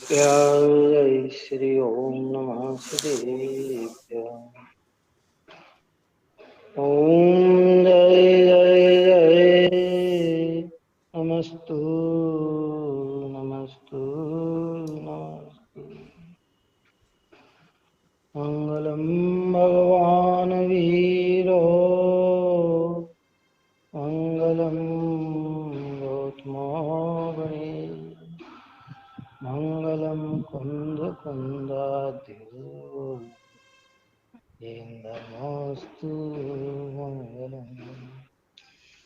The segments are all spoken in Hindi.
जय श्री ओम नमः श्रीभ्य ओम जय जय जय नमस्तु नमस्तु नमस्तु मंगलम भगवान वीरो मंगलम गौतमो गणेश मंगलम कुंद कुंदाद्यो नमोस्तु मंगलम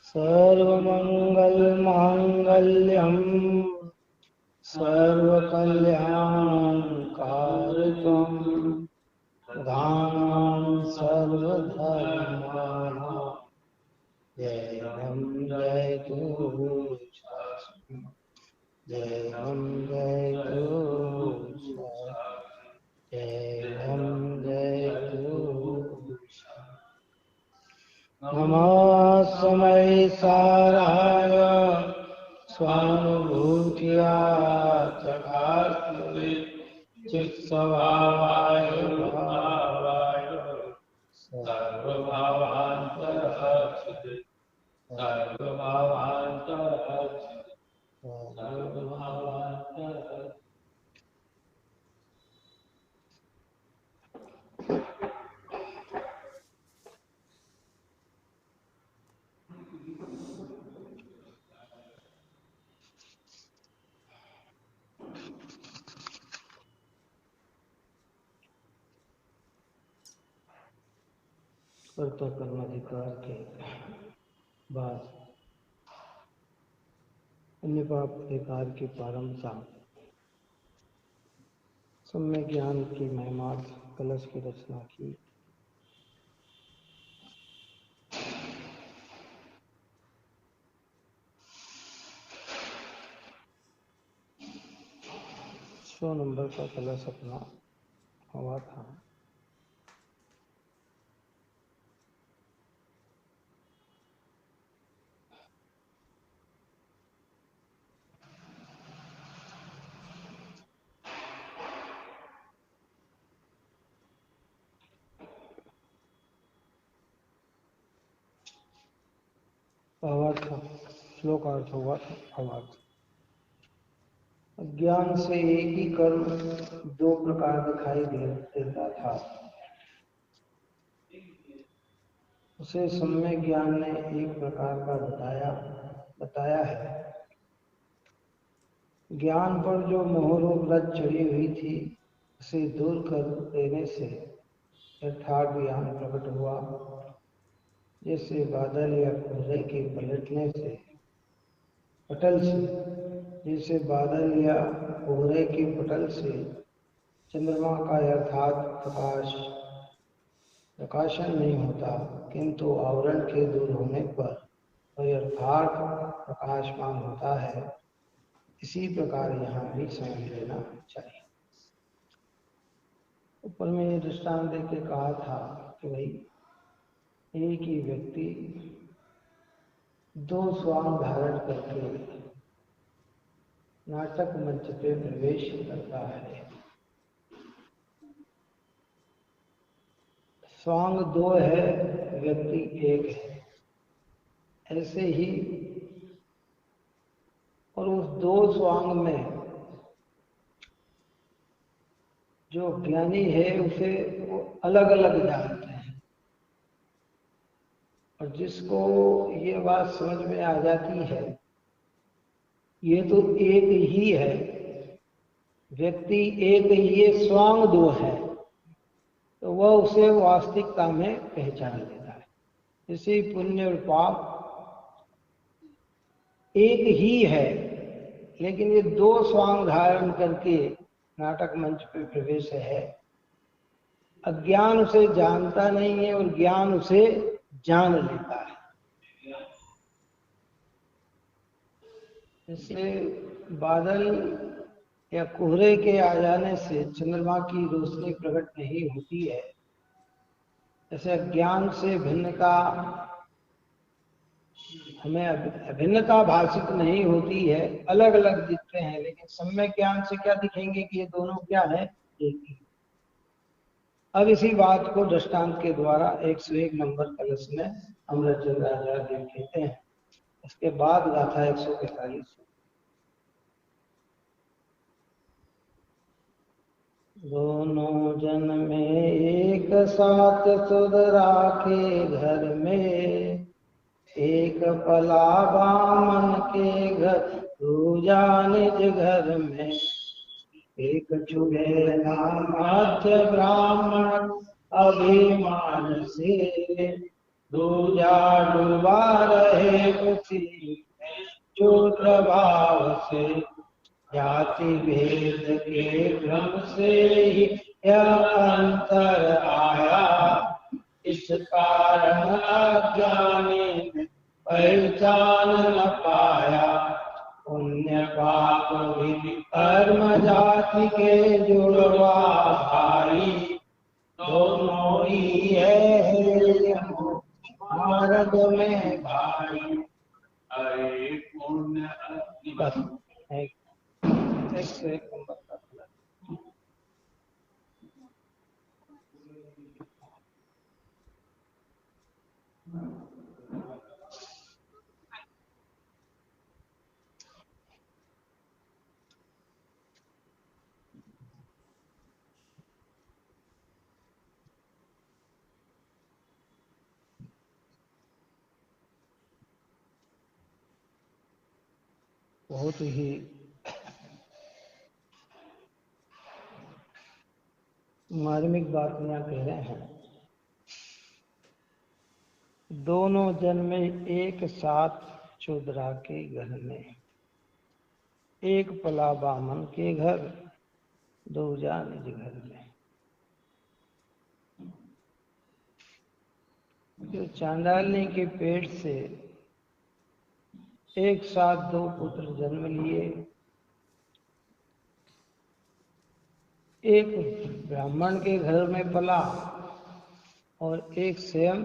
सर्वमंगल मांगल्यम सर्वकल्याणकारकम प्रधानं सर्वधर्माणां जयं जयतु जयं जयतु जयं जयतु नमः समय साराय स्वानुभूत्या चकास्मि चित्स्वभावाय भावाय सर्वभावान्तरस्थिते सर्वभावान्तरस्थिते कर्ता कर्माधिकार के बाद अन्य पाप अधिकार की पारमता सम्यक ज्ञान की महिमार्थ कलश की रचना की। सौ नंबर का कलश अपना हुआ था। भावार्थ श्लोकार्थ हुआ था। भावार्थ अज्ञान से एक ही कर्म दो प्रकार दिखाई देता था, उसे सम्यक ज्ञान ने एक प्रकार का बताया है। ज्ञान पर जो मोहरूप रज चढ़ी हुई थी उसे दूर कर देने से यथार्थ ज्ञान प्रकट हुआ। जैसे बादल या कोहरे के पलटने से जैसे बादल या कोहरे के पटल से चंद्रमा का यथार्थ प्रकाशन नहीं होता, किंतु आवरण के दूर होने पर वह यथार्थ प्रकाशमान होता है। इसी प्रकार यहाँ भी समझ लेना चाहिए। ऊपर में ये दृष्टांत दे के कहा था कि भाई एक ही व्यक्ति दो स्वांग धारण करके नाटक मंच पे प्रवेश करता है। स्वांग दो है, व्यक्ति एक है, ऐसे ही। और उस दो स्वांग में जो ज्ञानी है उसे वो अलग अलग जानते हैं, और जिसको ये बात समझ में आ जाती है ये तो एक ही है, व्यक्ति एक ही है, स्वांग दो है, तो वह उसे वास्तविकता में पहचान लेता है। इसी पुण्य और पाप एक ही है, लेकिन ये दो स्वांग धारण करके नाटक मंच पे प्रवेश है। अज्ञान उसे जानता नहीं है और ज्ञान उसे जान लेता है। इसलिए बादल या कोहरे के आ जाने से चंद्रमा की रोशनी प्रकट नहीं होती है, ऐसे ज्ञान से भिन्नता हमें अभिन्नता भाषित नहीं होती है, अलग अलग दिखते हैं, लेकिन सम्यक ज्ञान से क्या दिखेंगे कि ये दोनों क्या है, एक ही। अब इसी बात को दृष्टांत के द्वारा 101 नंबर कलश में अमृतचंद्र आचार्य कहते हैं। इसके बाद गाथा 145। दोनों जन में एक साथ सुध राखे घर में, एक पला बामन के घर दूजा निज घर में, एक चूल्हे मध्य ब्राह्मण अभिमान से, दूजा डूबा रहे उसी जो प्रभाव से, जाति भेद के भ्रम से ही यह अंतर आया, इस कारण अज्ञानी ने पहचान न पाया, पुण्य पाप विधि कर्म जाति के जुड़वा भाई, दोनों ही है मार्ग में भाई। अरे पुण्य बस एक नंबर का बहुत ही मार्मिक बात यहाँ कह रहे हैं। दोनों जन में एक साथ चौधरा के घर में, एक पला बामन के घर दूजा निज घर में। जो चांडालनी के पेट से एक साथ दो पुत्र जन्म लिए, एक ब्राह्मण के घर में पला और एक स्वयं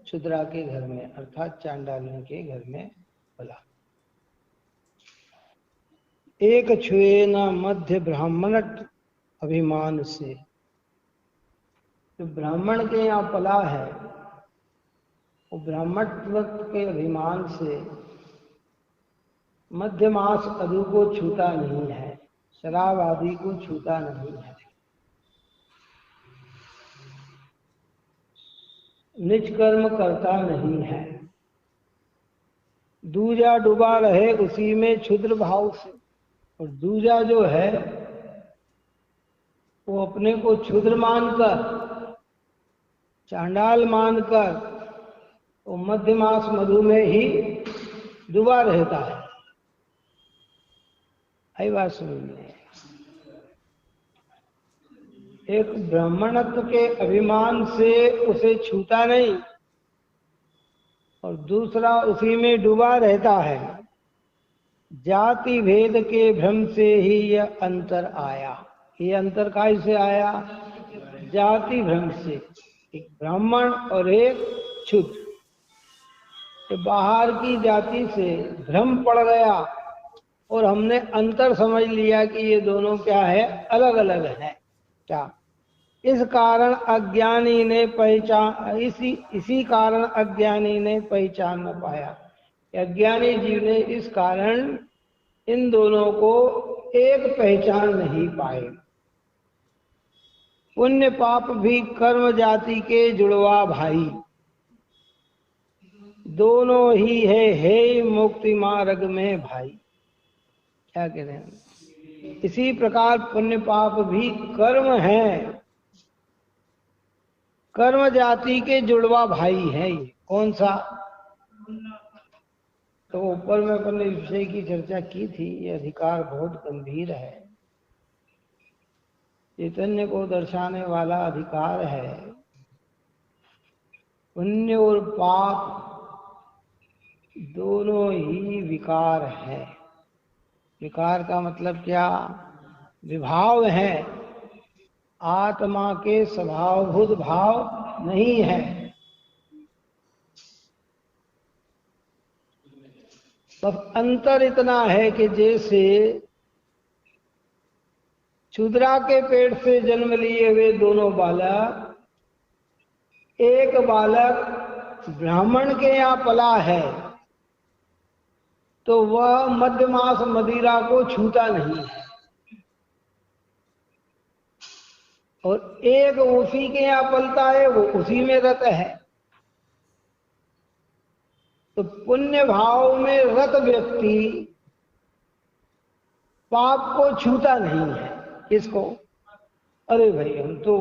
शूद्रा के घर में अर्थात चांडालनी के घर में पला। एक छुए न मध्य ब्राह्मणट अभिमान से, जो ब्राह्मण के यहाँ पला है वो ब्राह्मणत्व के अभिमान से मध्य मास अदु को छूता नहीं है, शराब आदि को छूता नहीं है, निज कर्म करता नहीं है, दूजा डूबा रहे उसी में क्षुद्र भाव से। और दूजा जो है वो अपने को क्षुद्र मानकर, चांडाल मानकर वो मध्यमास मधु में ही डूबा रहता है। आई बात समझ। एक ब्राह्मणत्व के अभिमान से उसे छूता नहीं और दूसरा उसी में डूबा रहता है। जाति भेद के भ्रम से ही यह अंतर आया। ये अंतर कैसे आया? जाति भ्रम से, एक ब्राह्मण और एक क्षुद्र, बाहर की जाति से भ्रम पड़ गया और हमने अंतर समझ लिया कि ये दोनों क्या है, अलग अलग है। क्या इस कारण अज्ञानी ने पहचान, इसी कारण अज्ञानी ने पहचान न पाया। अज्ञानी जीव ने इस कारण इन दोनों को एक पहचान नहीं पाए। पुण्य पाप भी कर्म जाति के जुड़वा भाई, दोनों ही है मुक्ति मार्ग में भाई। क्या कह रहे हैं? इसी प्रकार पुण्य पाप भी कर्म है, कर्म जाति के जुड़वा भाई है। ये कौन सा? तो ऊपर में अपन ने विषय की चर्चा की थी। ये अधिकार बहुत गंभीर है, चैतन्य को दर्शाने वाला अधिकार है। पुण्य और पाप दोनों ही विकार है। विकार का मतलब क्या? विभाव है, आत्मा के स्वभावभूत भाव नहीं है। बस अंतर इतना है कि जैसे शूद्रा के पेट से जन्म लिए हुए दोनों बालक, एक बालक ब्राह्मण के यहाँ पला है तो वह मध्यमास मदिरा को छूता नहीं है, और एक उसी के यहाँ पलता है, वो उसी में रत है। तो पुण्य भाव में रत व्यक्ति पाप को छूता नहीं है। किसको? अरे भाई हम तो,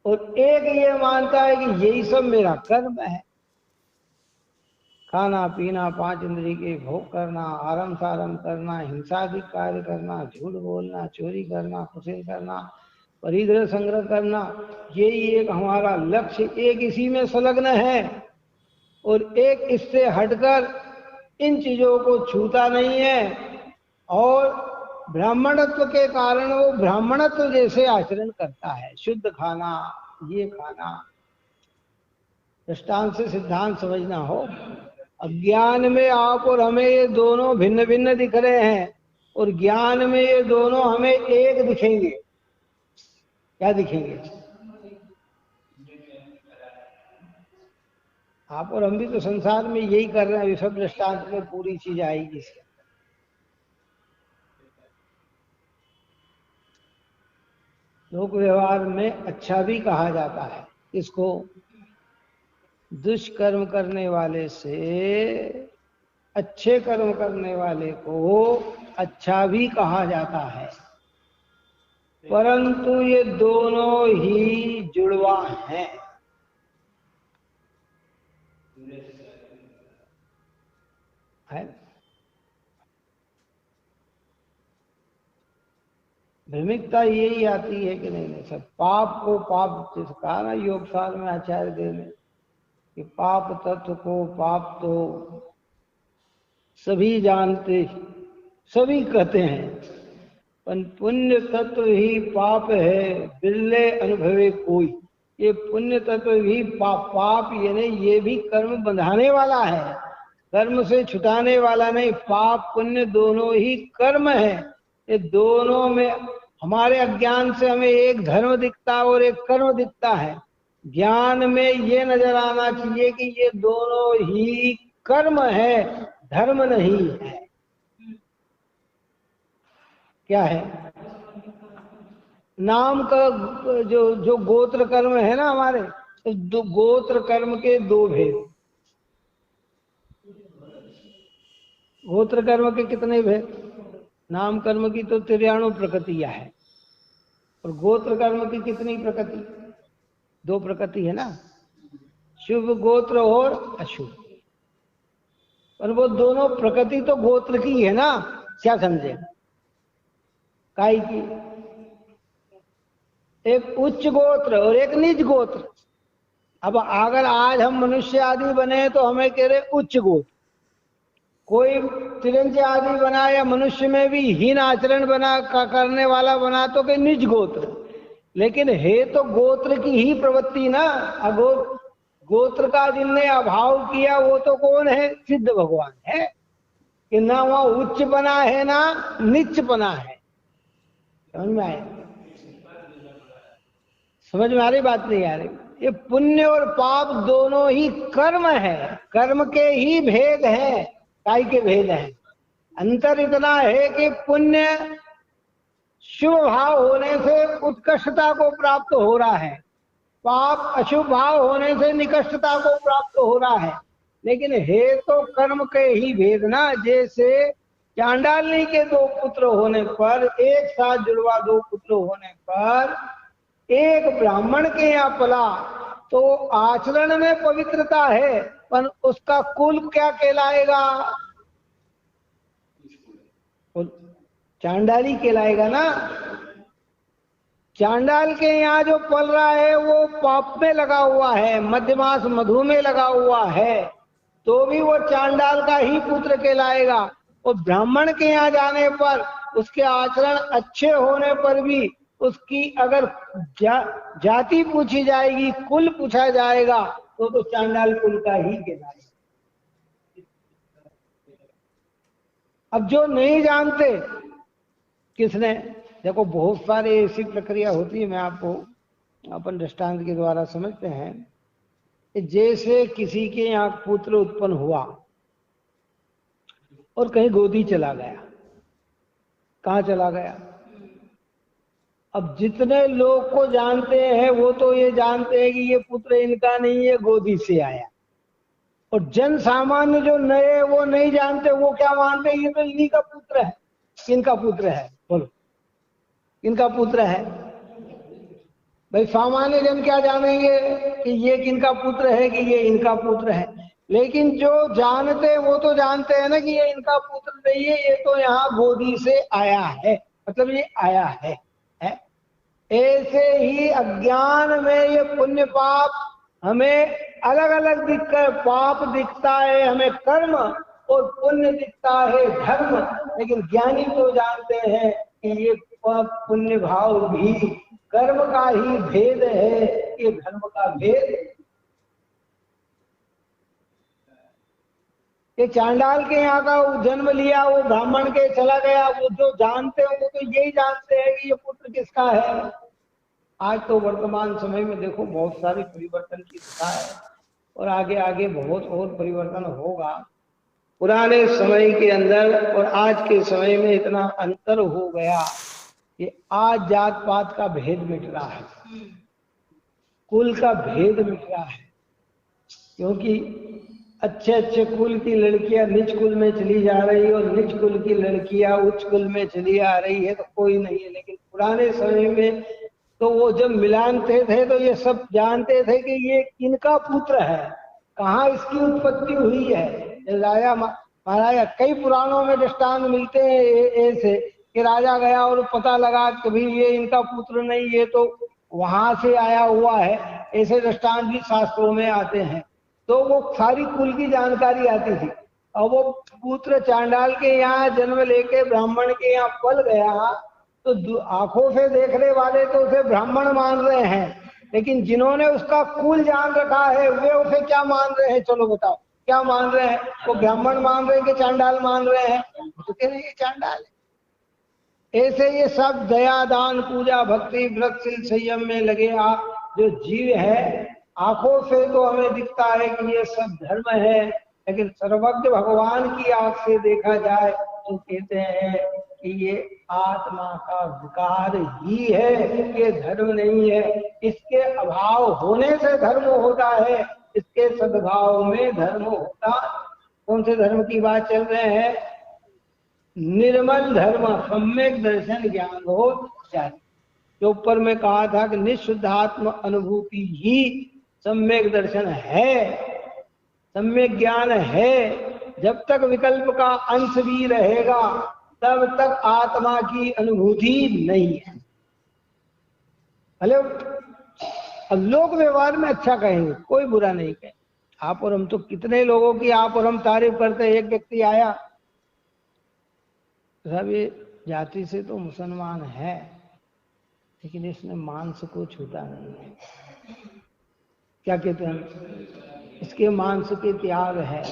और एक ये मानता है कि यही सब मेरा कर्म है, खाना पीना, पांच इंद्रिय के भोग करना, आरम सारम करना, हिंसात्मक कार्य करना, झूठ बोलना, चोरी करना, कुशल करना, परिग्रह संग्रह करना, यही एक हमारा लक्ष्य, एक इसी में संलग्न है, और एक इससे हटकर इन चीजों को छूता नहीं है, और ब्राह्मणत्व के कारण वो ब्राह्मणत्व जैसे आचरण करता है, शुद्ध खाना, ये खाना। दृष्टांत से सिद्धांत समझना हो। अज्ञान में आप और हमें ये दोनों भिन्न भिन्न दिख रहे हैं, और ज्ञान में ये दोनों हमें एक दिखेंगे। क्या दिखेंगे? आप और हम भी तो संसार में यही कर रहे हैं। विश्व दृष्टांत में पूरी चीज आएगी इसके। लोक व्यवहार में अच्छा भी कहा जाता है इसको, दुष्कर्म करने वाले से अच्छे कर्म करने वाले को अच्छा भी कहा जाता है, परंतु ये दोनों ही जुड़वा हैं। भ्रमिकता यही आती है कि नहीं सब पाप को पाप, जिस कहा ना योग साल में आचार्य देव ने कि पाप तत्व को पाप तो सभी जानते, सभी कहते हैं, पर पुण्य तत्व ही पाप है, बिरले अनुभवे कोई। ये पुण्य तत्व भी पाप यानी ये भी कर्म बंधाने वाला है, कर्म से छुटाने वाला नहीं। पाप पुण्य दोनों ही कर्म है। ये दोनों में हमारे अज्ञान से हमें एक धर्म दिखता है और एक कर्म दिखता है। ज्ञान में ये नजर आना चाहिए कि ये दोनों ही कर्म है, धर्म नहीं है। क्या है? नाम का जो गोत्र कर्म है ना हमारे, तो गोत्र कर्म के दो भेद। गोत्र कर्म के कितने भेद? नाम कर्म की तो 93 प्रकृतियां है, और गोत्र कर्म की कितनी प्रकृति? 2 प्रकृति है ना, शुभ गोत्र और अशुभ। पर वो दोनों प्रकृति तो गोत्र की है ना, क्या समझे? काई की? एक उच्च गोत्र और एक निज गोत्र। अब अगर आज हम मनुष्य आदि बने तो हमें कह रहे उच्च गोत्र, कोई तिरंज आदि बना या मनुष्य में भी हीन आचरण बना करने वाला बना तो के निज गोत्र, लेकिन है तो गोत्र की ही प्रवृत्ति ना। गोत्र का जिनने अभाव किया वो तो कौन है? सिद्ध भगवान है, कि ना वहां उच्च बना है ना नीच बना है। समझ में आए? समझ में आ रही बात? नहीं आ रही? ये पुण्य और पाप दोनों ही कर्म है, कर्म के ही भेद है। काय के भेद है? अंतर इतना है कि पुण्य शुभ भाव होने से उत्कृष्टता को प्राप्त हो रहा है, पाप अशुभ भाव होने से निकृष्टता को प्राप्त हो रहा है। लेकिन है तो कर्म के ही भेद ना। जैसे चांडालनी के 2 पुत्र होने पर, एक साथ जुड़वा 2 पुत्र होने पर, एक ब्राह्मण के यहाँ पला तो आचरण में पवित्रता है, पर उसका कुल क्या कहलाएगा? चांडाली कहलाएगा ना। चांडाल के यहाँ जो पल रहा है वो पाप में लगा हुआ है, मध्यमास मधु में लगा हुआ है, तो भी वो चांडाल का ही पुत्र कहलाएगा। और ब्राह्मण के यहाँ जाने पर उसके आचरण अच्छे होने पर भी उसकी अगर जाति पूछी जाएगी, कुल पूछा जाएगा, तो चांडाल कुल का ही कहलाएगा। अब जो नहीं जानते, किसने, देखो बहुत सारे ऐसी प्रक्रिया होती है, मैं आपको अपन दृष्टांत के द्वारा समझते हैं। जैसे किसी के यहाँ पुत्र उत्पन्न हुआ और कहीं गोदी चला गया, कहाँ चला गया? अब जितने लोग को जानते हैं वो तो ये जानते हैं कि ये पुत्र इनका नहीं है, गोदी से आया। और जन सामान्य जो नए वो नहीं जानते, वो क्या मानते हैं, ये तो इन्हीं का पुत्र है। किनका पुत्र है? बोलो, किनका पुत्र है? भाई सामान्य जन क्या जानेंगे कि ये किनका पुत्र है, कि ये इनका पुत्र है। लेकिन जो जानते वो तो जानते हैं ना कि ये इनका पुत्र नहीं है, ये तो यहाँ गोदी से आया है, मतलब ये आया है। ऐसे ही अज्ञान में ये पुण्य पाप हमें अलग अलग दिखकर, पाप दिखता है हमें कर्म और पुण्य दिखता है धर्म। लेकिन ज्ञानी तो जानते हैं कि ये पुण्य भाव भी कर्म का ही भेद है, ये धर्म का भेद। ये चांडाल के यहाँ का जन्म लिया, वो ब्राह्मण के चला गया, वो जो जानते हैं वो तो यही जानते हैं कि ये पुत्र किसका है। आज तो वर्तमान समय में देखो बहुत सारे परिवर्तन की दिशा है और आगे आगे बहुत और परिवर्तन होगा। पुराने समय के अंदर और आज के समय में इतना अंतर हो गया कि आज जात पात का भेद मिट रहा है, कुल का भेद मिट रहा है। क्योंकि अच्छे अच्छे कुल की लड़कियां नीच कुल में चली जा रही और नीच कुल की लड़कियां उच्च कुल में चली आ रही है, तो कोई नहीं है। लेकिन पुराने समय में तो वो जब मिलानते थे तो ये सब जानते थे कि ये किनका पुत्र है, कहाँ इसकी उत्पत्ति हुई है। राजा महाराजा, कई पुराणों में दृष्टांत मिलते हैं ऐसे कि राजा गया और पता लगा कि भाई ये इनका पुत्र नहीं, ये तो वहां से आया हुआ है। ऐसे दृष्टांत भी शास्त्रों में आते हैं। तो वो सारी कुल की जानकारी आती थी। और वो पुत्र चांडाल के यहाँ जन्म लेके ब्राह्मण के यहाँ पल गया, तो आंखों से देखने वाले तो उसे ब्राह्मण मान रहे हैं, लेकिन जिन्होंने उसका कुल जान रखा है वे उसे क्या मान रहे हैं? चलो बताओ, क्या मान रहे हैं? वो ब्राह्मण मान रहे हैं कि चांडाल मान रहे हैं? तो कह रहे हैं चांडाल है। ऐसे ये सब दया दान पूजा भक्ति व्रतशील संयम में लगे आप जो जीव है, आंखों से तो हमें दिखता है कि ये सब धर्म है, लेकिन सर्वज्ञ भगवान की आंख से देखा जाए तो कहते हैं कि ये आत्मा का विकार ही है, ये धर्म नहीं है। इसके अभाव होने से धर्म होता है, इसके सद्भाव में धर्म होता। कौन से धर्म की बात चल रहे हैं? निर्मल धर्म, सम्यक दर्शन ज्ञान हो जाए। जो ऊपर में कहा था कि निशुद्धात्म अनुभूति ही सम्यक दर्शन है, सम्यक ज्ञान है। जब तक विकल्प का अंश भी रहेगा तब तक आत्मा की अनुभूति नहीं है। भले अब लोग व्यवहार में अच्छा कहेंगे, कोई बुरा नहीं कहे। आप और हम तो कितने लोगों की आप और हम तारीफ करते हैं। एक व्यक्ति आया, साहब ये जाति से तो मुसलमान है लेकिन इसने मांस को छूता नहीं है। क्या कहते हैं? इसके मांस के त्याग है।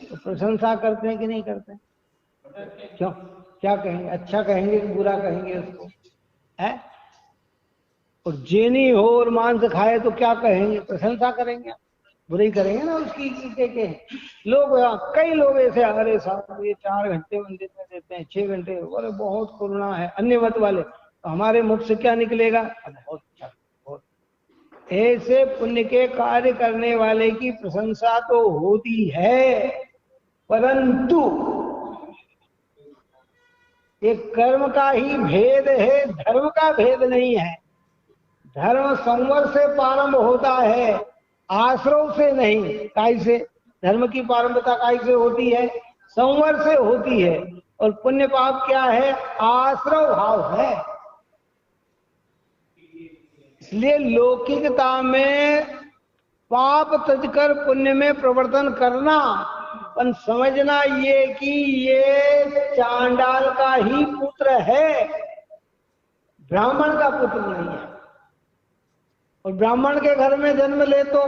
तो प्रशंसा करते हैं कि नहीं करते? क्यों? क्या कहेंगे? अच्छा कहेंगे कि बुरा कहेंगे उसको? है? और जेनी हो और मांस खाए तो क्या कहेंगे? प्रशंसा करेंगे? बुराई करेंगे ना उसकी। के लोग, कई लोग ऐसे, अरे साहब ये 4 घंटे मंदिर में देते हैं, 6 घंटे, अरे बहुत करुणा है। अन्य मत वाले, तो हमारे मुख से क्या निकलेगा? बहुत अच्छा, बहुत। ऐसे पुण्य के कार्य करने वाले की प्रशंसा तो होती है, परंतु एक कर्म का ही भेद है, धर्म का भेद नहीं है। धर्म संवर से प्रारंभ होता है, आश्रव से नहीं। काई से? धर्म की प्रारंभता काई से होती है? संवर से होती है। और पुण्य पाप क्या है? आश्रव भाव है। इसलिए लौकिकता में पाप तजकर पुण्य में प्रवर्तन करना, पर समझना ये कि ये चांडाल का ही पुत्र है, ब्राह्मण का पुत्र नहीं है। और ब्राह्मण के घर में जन्म ले तो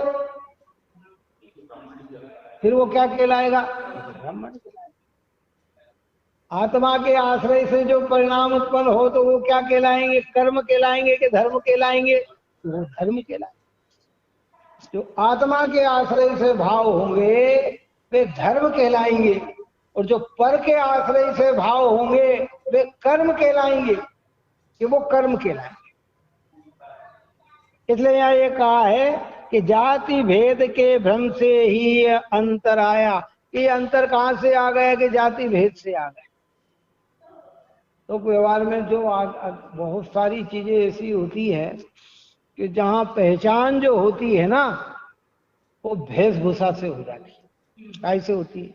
फिर वो क्या कहलाएगा? ब्राह्मण कहलाएगा। आत्मा के आश्रय से जो परिणाम उत्पन्न हो तो वो क्या कहलाएंगे? कर्म कहलाएंगे कि धर्म कहलाएंगे? वो धर्म कहलाएंगे। जो आत्मा के आश्रय से भाव होंगे वे धर्म कहलाएंगे, और जो पर के आश्रय से भाव होंगे वे कर्म कहलाएंगे, कि वो कर्म कहलाएंगे। इसलिए यहाँ ये कहा है कि जाति भेद के भ्रम से ही अंतर आया। ये अंतर कहाँ से आ गया? कि जाति भेद से आ गया। तो व्यवहार में जो बहुत सारी चीजें ऐसी होती है कि जहां पहचान जो होती है ना, वो वेशभूषा से हो जाती है। कैसे होती है?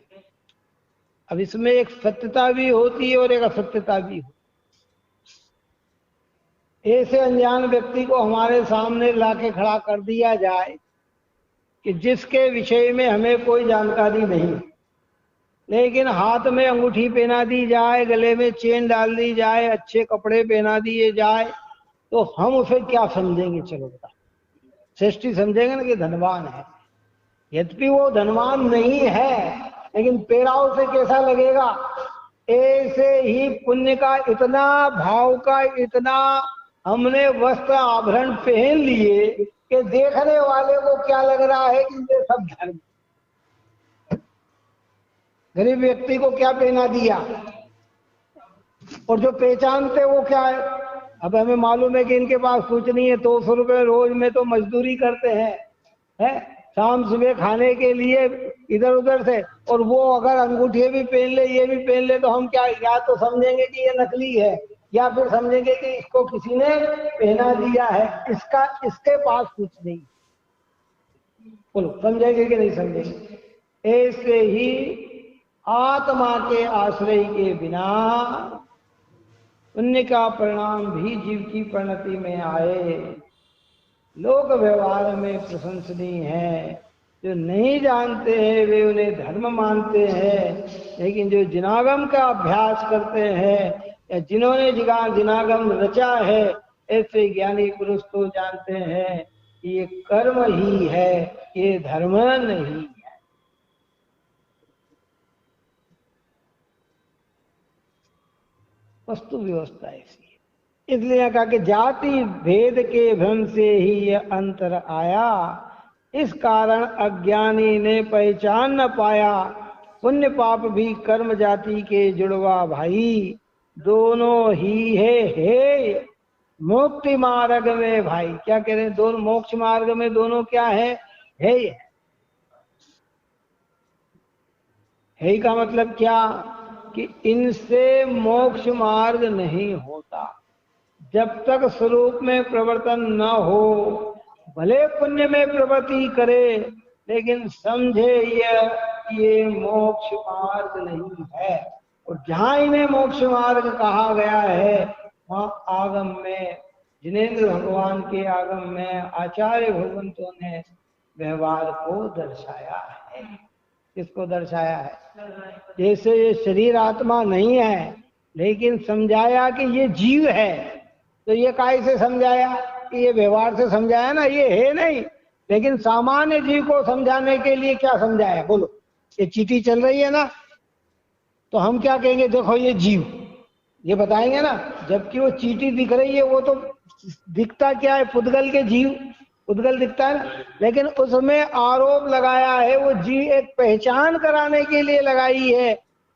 अब इसमें एक सत्यता भी होती है और एक असत्यता भी होती है। ऐसे अनजान व्यक्ति को हमारे सामने लाके खड़ा कर दिया जाए कि जिसके विषय में हमें कोई जानकारी नहीं, लेकिन हाथ में अंगूठी पहना दी जाए, गले में चेन डाल दी जाए, अच्छे कपड़े पहना दिए जाए, तो हम उसे क्या समझेंगे? चलो बता, सृष्टि समझेंगे ना कि धनवान है। यद्यपि वो धनवान नहीं है, लेकिन पेड़ाव से कैसा लगेगा? ऐसे ही पुण्य का इतना, भाव का इतना हमने वस्त्र आभरण पहन लिए कि देखने वाले को क्या लग रहा है कि ये सब धर्म। गरीब व्यक्ति को क्या पहना दिया, और जो पहचानते वो क्या है? अब हमें मालूम है कि इनके पास कुछ नहीं है, 200 रुपए रोज में तो मजदूरी करते हैं, शाम सुबह खाने के लिए इधर उधर से, और वो अगर अंगूठियां भी पहन ले, ये भी पहन ले, तो हम क्या, या तो समझेंगे कि ये नकली है, या फिर समझेंगे कि इसको किसी ने पहना दिया है, इसके पास कुछ नहीं। बोलो, समझेंगे कि नहीं समझेंगे? ऐसे ही आत्मा के आश्रय के बिना पुण्य का परिणाम भी जीव की परिणति में आए, लोक व्यवहार में प्रशंसनीय है। जो नहीं जानते हैं वे उन्हें धर्म मानते हैं, लेकिन जो जिनागम का अभ्यास करते हैं या जिन्होंने जिनागम रचा है, ऐसे ज्ञानी पुरुष तो जानते हैं कि ये कर्म ही है, ये धर्म नहीं है। वस्तु व्यवस्था ऐसी है। इसलिए कहा कि जाति भेद के भ्रम से ही यह अंतर आया, इस कारण अज्ञानी ने पहचान न पाया। पुण्य पाप भी कर्म जाति के जुड़वा भाई, दोनों ही है मुक्ति मार्ग में भाई। क्या कह रहे हैं? दोनों मोक्ष मार्ग में दोनों क्या है? है का मतलब क्या? कि इनसे मोक्ष मार्ग नहीं होता जब तक स्वरूप में प्रवर्तन न हो। भले पुण्य में प्रवृत्ति करे, लेकिन समझे ये मोक्ष मार्ग नहीं है। और जहां इन्हें मोक्ष मार्ग कहा गया है, वहां आगम में, जिनेंद्र भगवान के आगम में आचार्य भगवंतों ने व्यवहार को दर्शाया है। किसको दर्शाया है? जैसे ये शरीर आत्मा नहीं है, लेकिन समझाया कि ये जीव है, तो ये काय से समझाया? कि ये व्यवहार से समझाया ना, ये है नहीं। लेकिन सामान्य जीव को समझाने के लिए क्या समझाया? बोलो, ये चींटी चल रही है ना, तो हम क्या कहेंगे? देखो ये जीव, ये बताएंगे ना। जबकि वो चींटी दिख रही है, वो तो दिखता क्या है? पुद्गल के जीव, पुद्गल दिखता है ना, लेकिन उसमें आरोप लगाया है, वो जीव एक पहचान कराने के लिए लगाई है,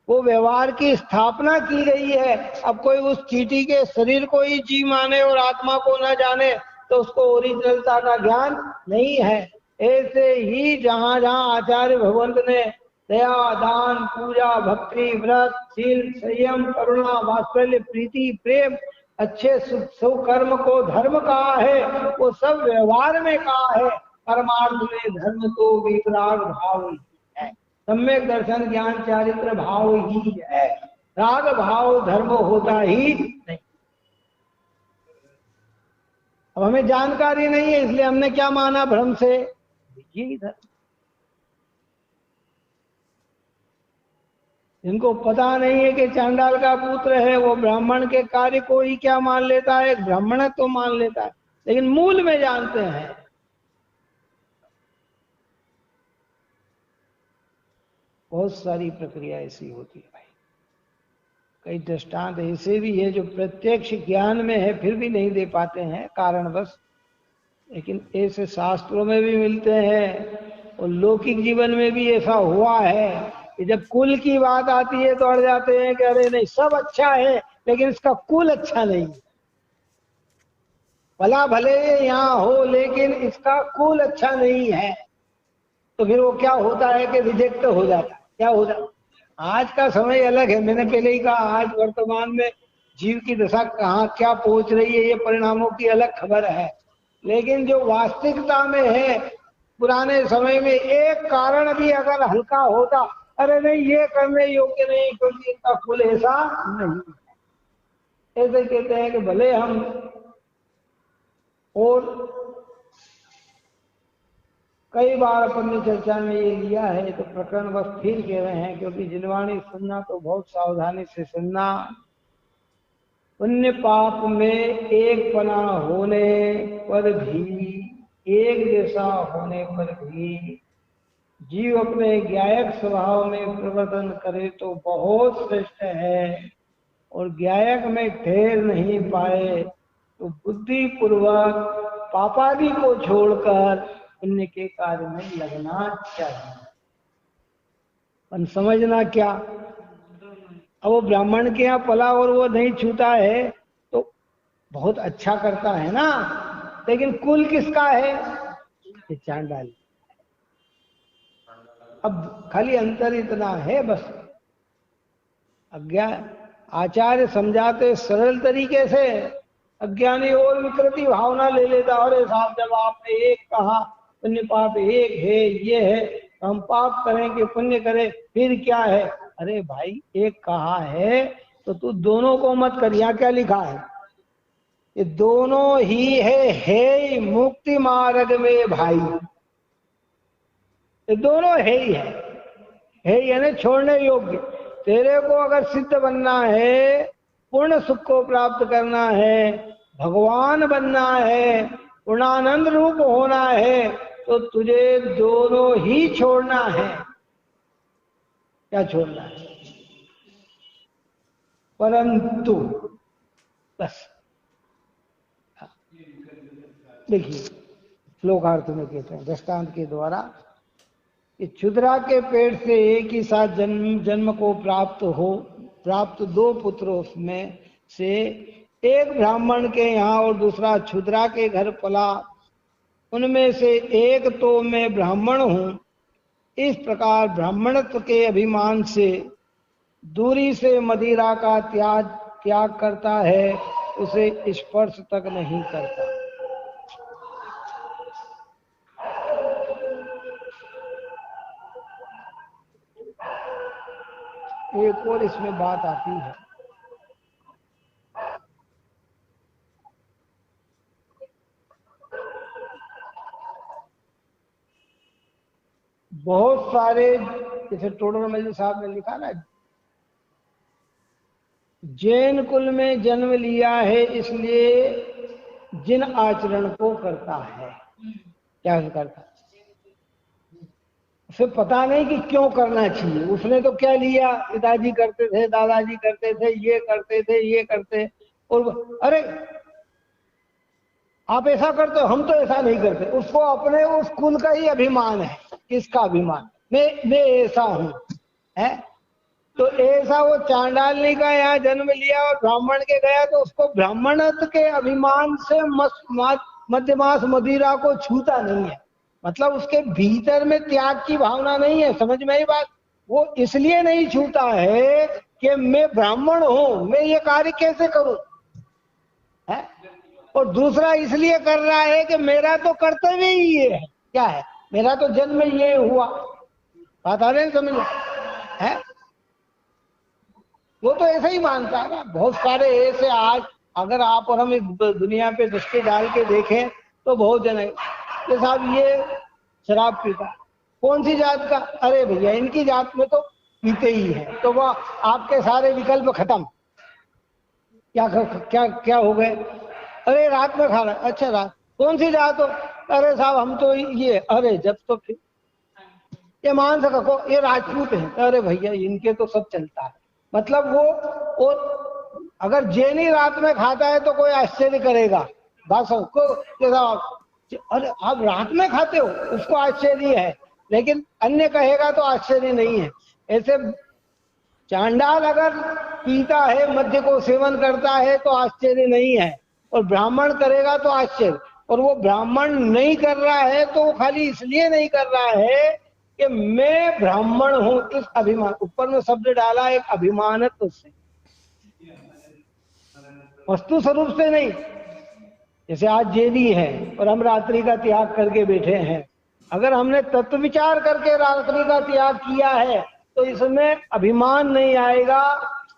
वो व्यवहार की स्थापना की गई है। अब कोई उस चींटी के शरीर को ही जीव माने और आत्मा को न जाने, तो उसको ओरिजिनलता का ज्ञान नहीं है। ऐसे ही जहां जहां आचार्य भगवंत ने दया, दान, पूजा, भक्ति, व्रत, शील, संयम, करुणा, वात्सल्य, प्रीति, प्रेम, अच्छे सब कर्म को धर्म कहा है, वो सब व्यवहार में कहा है। परमार्थ में धर्म तो वितराग भाव ही है, सम्यक दर्शन ज्ञान चारित्र भाव ही है। राग भाव धर्म होता ही नहीं। अब हमें जानकारी नहीं है, इसलिए हमने क्या माना? भ्रम से यही धर्म। इनको पता नहीं है कि चांडाल का पुत्र है, वो ब्राह्मण के कार्य को ही क्या मान लेता है? ब्राह्मण तो मान लेता है, लेकिन मूल में जानते हैं। बहुत सारी प्रक्रिया ऐसी होती है भाई। कई दृष्टांत ऐसे भी है जो प्रत्यक्ष ज्ञान में है फिर भी नहीं दे पाते हैं कारणवश, लेकिन ऐसे शास्त्रों में भी मिलते हैं और लौकिक जीवन में भी ऐसा हुआ है कि जब कुल की बात आती है तो अड़ जाते हैं कि अरे नहीं सब अच्छा है लेकिन इसका कुल अच्छा नहीं, भला भले यहाँ हो लेकिन इसका कुल अच्छा नहीं है, तो फिर वो क्या होता है कि रिजेक्ट हो जाता है। क्या हो जाता, आज का समय अलग है, मैंने पहले ही कहा, आज वर्तमान में जीव की दशा कहाँ क्या पहुंच रही है ये परिणामों की अलग खबर है, लेकिन जो वास्तविकता में है पुराने समय में एक कारण भी अगर हल्का होता, अरे नहीं ये करने योग्य नहीं क्योंकि इनका कुल ऐसा नहीं, ऐसे कहते हैं कि भले हम, और कई बार अपन ने चर्चा में ये लिया है तो प्रकरण बस फिर कह रहे हैं, क्योंकि जिनवाणी सुनना तो बहुत सावधानी से सुनना। पुण्य पाप में एक पना होने पर भी, एक जैसा होने पर भी जीव अपने ज्ञायक स्वभाव में प्रवर्तन करे तो बहुत श्रेष्ठ है, और ज्ञायक में ठहर नहीं पाए तो बुद्धि पूर्वक पापादि को छोड़कर पुण्य के कार्य में लगना चाहिए। पर समझना क्या, अब वो ब्राह्मण के यहाँ पला और वो नहीं छूता है तो बहुत अच्छा करता है ना, लेकिन कुल किसका है, ये चांडाल। अब खाली अंतर इतना है बस, अज्ञान आचार्य समझाते सरल तरीके से, अज्ञानी और विकृति भावना ले लेता, अरे साहब जब आपने एक कहा पुण्य पाप एक है, ये है, हम पाप करें कि पुण्य करें फिर क्या है, अरे भाई एक कहा है तो तू दोनों को मत कर, यहाँ क्या लिखा है, ये दोनों ही है मुक्ति मार्ग में भाई, ये दोनों है ही है यानी छोड़ने योग्य। तेरे को अगर सिद्ध बनना है, पूर्ण सुख को प्राप्त करना है, भगवान बनना है, पूर्णानंद रूप होना है, तो तुझे दोनों ही छोड़ना है। क्या छोड़ना है, परंतु बस देखिए श्लोकार्थ में कहते हैं दृष्टांत के द्वारा कि क्षुद्रा के पेट से एक ही साथ जन्म को प्राप्त दो पुत्रों में से एक ब्राह्मण के यहाँ और दूसरा क्षुद्रा के घर पला, उनमें से एक तो मैं ब्राह्मण हूं, इस प्रकार ब्राह्मणत्व के अभिमान से दूरी से मदिरा का त्याग करता है, उसे स्पर्श तक नहीं करता। एक और इसमें बात आती है, बहुत सारे जैसे टोडर मल्लिक साहब ने लिखा ना, जैन कुल में जन्म लिया है इसलिए जिन आचरण को करता है, क्या करता है, उसे पता नहीं कि क्यों करना चाहिए, उसने तो क्या लिया, पिताजी करते थे, दादाजी करते थे, ये करते थे, ये करते, और अरे आप ऐसा करते हो, हम तो ऐसा नहीं करते, उसको अपने उस कुल का ही अभिमान है, किसका अभिमान, मैं ऐसा हूं, है, तो ऐसा वो चांडालनी का यहाँ जन्म लिया और ब्राह्मण के गया तो उसको ब्राह्मणत्व के अभिमान से मध्यमास मदिरा को छूता नहीं है, मतलब उसके भीतर में त्याग की भावना नहीं है, समझ में आई बात, वो इसलिए नहीं छूता है कि मैं ब्राह्मण हूं, मैं ये कार्य कैसे करूं, है, और दूसरा इसलिए कर रहा है कि मेरा तो कर्तव्य ही ये है, क्या है, मेरा तो जन्म ये हुआ, बात आ रही समझ है, वो तो ऐसा ही मानता है ना। बहुत सारे ऐसे आज अगर आप और हम इस दुनिया पे दृष्टि डाल के देखें तो बहुत जन है कि साहब ये शराब पीता, कौन सी जात का, अरे भैया इनकी जात में तो पीते ही है, तो वह आपके सारे विकल्प खत्म, क्या क्या क्या हो गए, अरे रात में खा रहा, अच्छा रात, कौन सी जात हो, अरे साहब हम तो ये, अरे जब तो फिर ये मान सको ये राजपूत है, अरे भैया इनके तो सब चलता है, मतलब वो अगर जैनी रात में खाता है तो कोई आश्चर्य करेगा, बात सबको, अरे आप रात में खाते हो, उसको आश्चर्य है, लेकिन अन्य कहेगा तो आश्चर्य नहीं है। ऐसे चांडाल अगर पीता है, मद्य को सेवन करता है तो आश्चर्य नहीं है, और ब्राह्मण करेगा तो आश्चर्य। और वो ब्राह्मण नहीं कर रहा है तो वो खाली इसलिए नहीं कर रहा है कि मैं ब्राह्मण हूं, इस अभिमान, ऊपर में शब्द डाला एक अभिमानत्व से, वस्तु स्वरूप से नहीं। जैसे आज जेदी है और हम रात्रि का त्याग करके बैठे हैं, अगर हमने तत्व विचार करके रात्रि का त्याग किया है तो इसमें अभिमान नहीं आएगा,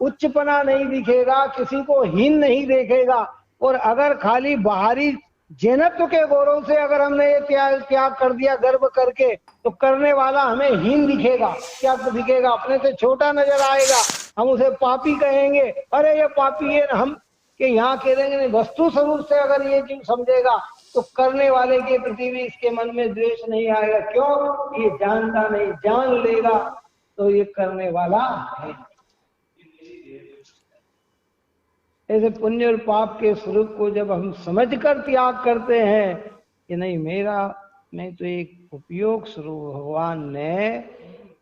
उच्चपना नहीं दिखेगा, किसी को हीन नहीं देखेगा। और अगर खाली बाहरी जैनत्व के गौरव से अगर हमने ये त्याग कर दिया गर्व करके, तो करने वाला हमें हीन दिखेगा, क्या दिखेगा, अपने से छोटा नजर आएगा, हम उसे पापी कहेंगे, अरे ये पापी है, हम कि यहाँ कह देंगे नहीं। वस्तु स्वरूप से अगर ये चीज समझेगा तो करने वाले के प्रति भी इसके मन में द्वेष नहीं आएगा। क्यों? ये जानता नहीं, जान लेगा तो ये करने वाला है। ऐसे पुण्य और पाप के स्वरूप को जब हम समझकर त्याग करते हैं कि नहीं, मेरा मैं तो एक उपयोग स्वरूप, भगवान ने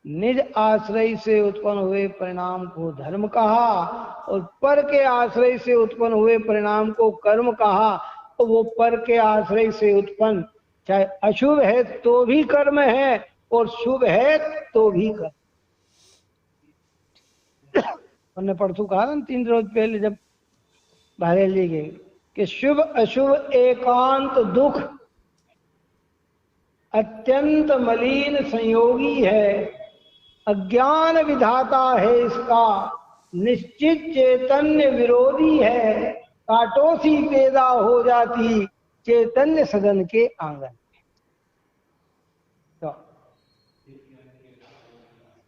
निज आश्रय से उत्पन्न हुए परिणाम को धर्म कहा और पर के आश्रय से उत्पन्न हुए परिणाम को कर्म कहा। तो वो पर के आश्रय से उत्पन्न चाहे अशुभ है तो भी कर्म है और शुभ है तो भी कर्म। हमने परसों कहा ना 3 रोज पहले जब बहरेली गए कि शुभ अशुभ एकांत दुख अत्यंत मलिन संयोगी है, अज्ञान विधाता है इसका, निश्चित चैतन्य विरोधी है, कांटों सी पैदा हो जाती चैतन्य सदन के आंगन। तो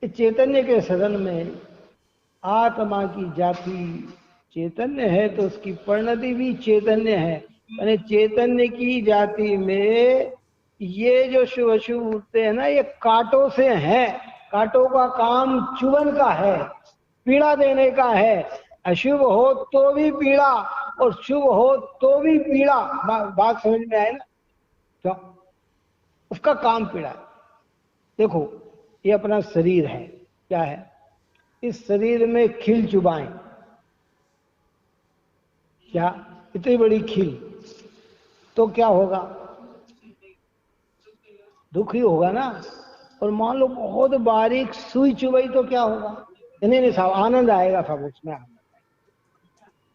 इस चैतन्य के सदन में आत्मा की जाति चैतन्य है तो उसकी परिणति भी चैतन्य है। यानी चैतन्य की जाति में ये जो शुभ अशुभ उठते हैं ना, ये कांटों से हैं। कांटों का काम चुभन का है, पीड़ा देने का है। अशुभ हो तो भी पीड़ा और शुभ हो तो भी पीड़ा। बात समझ में आए ना? तो उसका काम पीड़ा है। देखो ये अपना शरीर है, क्या है, इस शरीर में खील चुभाएं, क्या इतनी बड़ी खील, तो क्या होगा, दुख ही होगा ना। और मान लो बहुत बारीक सुई चुभाई तो क्या होगा, नहीं साहब आनंद आएगा सब उसमें।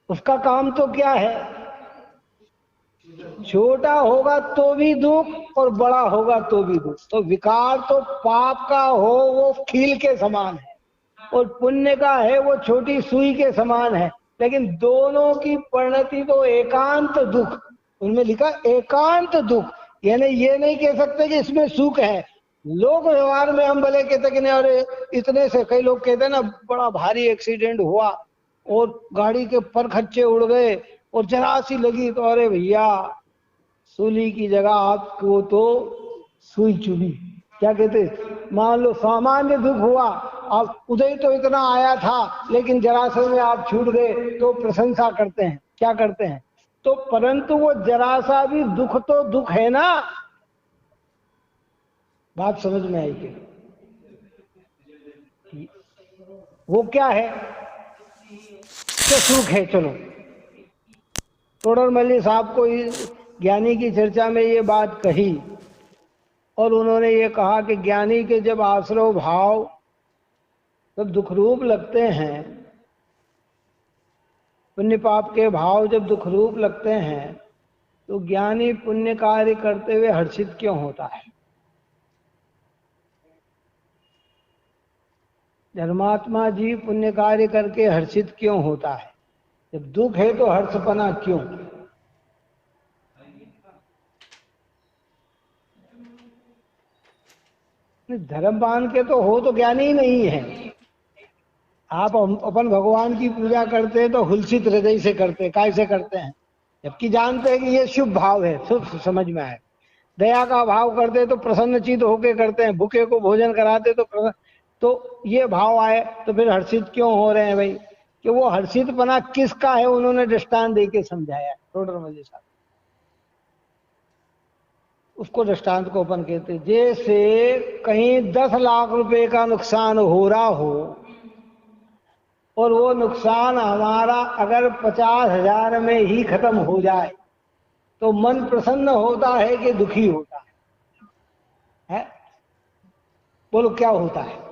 उसका काम तो क्या है, छोटा होगा तो भी दुख और बड़ा होगा तो भी दुख। तो विकार तो पाप का हो वो खील के समान है और पुण्य का है वो छोटी सुई के समान है, लेकिन दोनों की परिणति तो एकांत दुख। उनमें लिखा एकांत दुख, यानी ये नहीं कह सकते कि इसमें सुख है। लोक व्यवहार में हम भले कहते कि नहीं, अरे इतने से, कई लोग कहते हैं ना बड़ा भारी एक्सीडेंट हुआ और गाड़ी के पर खच्चे उड़ गए और जरा सी लगी तो अरे भैया सूली की जगह आपको तो सुई चुभी। क्या कहते, मान लो सामान्य दुख हुआ, आप उदय तो इतना आया था लेकिन जरासा में आप छूट गए तो प्रशंसा करते हैं, क्या करते हैं, तो परंतु वो जरासा भी दुख तो दुख है ना। बात समझ में आई कि वो क्या है, तो सुख है। चलो तोडरमल्ली साहब को ज्ञानी की चर्चा में ये बात कही और उन्होंने ये कहा कि ज्ञानी के जब आश्रव भाव जब दुख रूप लगते हैं, पुण्य पाप के भाव जब दुख रूप लगते हैं, तो ज्ञानी पुण्य कार्य करते हुए हर्षित क्यों होता है? धर्मात्मा जी पुण्य कार्य करके हर्षित क्यों होता है? जब दुख है तो हर्षपना क्यों? धर्मवान के तो हो तो ज्ञानी ही नहीं है। आप अपन भगवान की पूजा करते हैं तो हुलसित हृदय से करते, काय से करते हैं, जबकि जानते हैं कि ये शुभ भाव है, शुभ समझ में आए। दया का भाव करते तो प्रसन्नचित होके करते हैं, भूखे को भोजन कराते तो तो ये भाव आए तो फिर हर्षित क्यों हो रहे हैं भाई? कि वो हर्षितपना किसका है उन्होंने दृष्टांत देके समझाया टोडरमल साहब। उसको दृष्टांत को अपन कहते, जैसे कहीं 10 लाख रुपए का नुकसान हो रहा हो और वो नुकसान हमारा अगर 50,000 में ही खत्म हो जाए तो मन प्रसन्न होता है कि दुखी होता है? बोलो क्या होता है?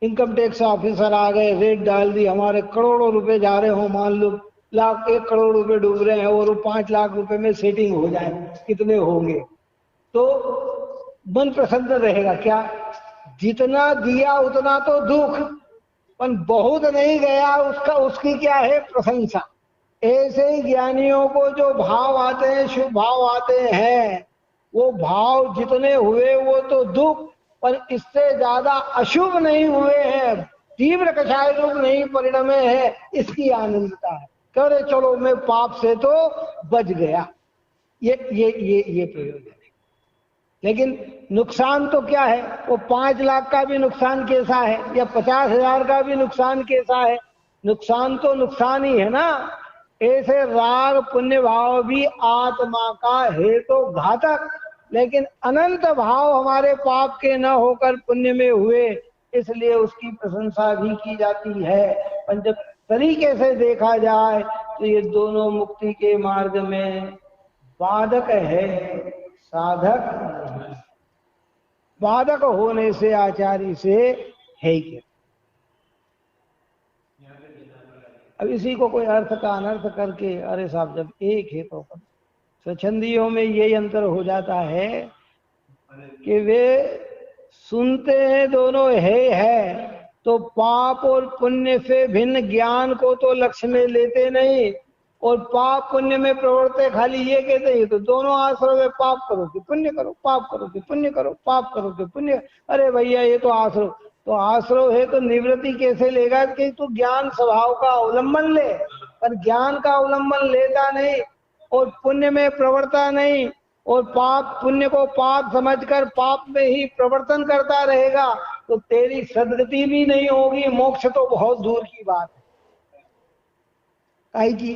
इनकम टैक्स ऑफिसर आ गए, रेट डाल दी, हमारे करोड़ों रुपए जा रहे हो, मान लो 1 करोड़ रुपए डूब रहे हैं और वो 5 लाख रुपए में सेटिंग हो जाए, कितने होंगे? तो मन प्रसन्न रहेगा क्या? जितना दिया उतना तो दुख, पर बहुत नहीं गया उसका, उसकी क्या है? प्रशंसा। ऐसे ही ज्ञानियों को जो भाव आते हैं, शुभ भाव आते हैं, वो भाव जितने हुए वो तो दुख, पर इससे ज्यादा अशुभ नहीं हुए हैं, तीव्र कषाय रूप नहीं परिणमे है, इसकी आनंदता है। कह रहे चलो मैं पाप से तो बच गया, ये प्रयोजन है। लेकिन नुकसान तो क्या है? वो 5 लाख का भी नुकसान कैसा है या 50,000 का भी नुकसान कैसा है? नुकसान तो नुकसान ही है ना। ऐसे राग पुण्य भाव भी आत्मा का है तो घातक, लेकिन अनंत भाव हमारे पाप के न होकर पुण्य में हुए, इसलिए उसकी प्रशंसा भी की जाती है। पर जब तरीके से देखा जाए तो ये दोनों मुक्ति के मार्ग में बाधक है, साधक नहीं। बाधक होने से आचार्य से है ही क्या? अब इसी को कोई अर्थ का अनर्थ करके, अरे साहब जब एक है तो स्वच्छंदियों में यही अंतर हो जाता है कि वे सुनते हैं दोनों है तो पाप और पुण्य से भिन्न ज्ञान को तो लक्ष्य में लेते नहीं, और पाप पुण्य में प्रवृत्ति खाली ये कहते हैं तो दोनों आश्रय में पाप करो कि पुण्य करो, पाप करो कि पुण्य करो, पाप करो कि पुण्य। अरे भैया ये तो आश्रय, तो आश्रय है तो निवृत्ति कैसे लेगा? कि तू ज्ञान स्वभाव का अवलंबन ले, पर ज्ञान का अवलंबन लेता नहीं और पुण्य में प्रवृत्ता नहीं, और पाप पुण्य को पाप समझकर पाप में ही प्रवर्तन करता रहेगा, तो तेरी सदगति भी नहीं होगी, मोक्ष तो बहुत दूर की बात है। काहे की?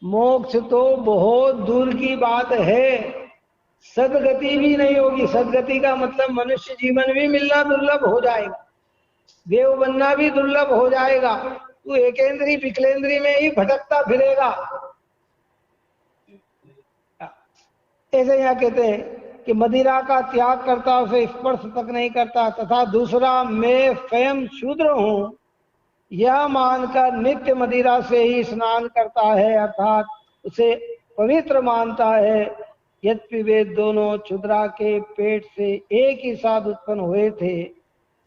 मोक्ष तो बहुत दूर की बात है, सदगति भी नहीं होगी। सदगति का मतलब मनुष्य जीवन भी मिलना दुर्लभ हो जाएगा, देव बनना भी दुर्लभ हो जाएगा, तू एकेंद्री विकलेंद्री में ही भटकता फिरेगा। ऐसे यहाँ कहते हैं कि मदिरा का त्याग करता, उसे स्पर्श तक नहीं करता, तथा दूसरा मैं स्वयं शूद्र हूं यह मानकर नित्य मदिरा से ही स्नान करता है, अर्थात उसे पवित्र मानता है। यद्यपि वे दोनों क्षुद्रा के पेट से एक ही साथ उत्पन्न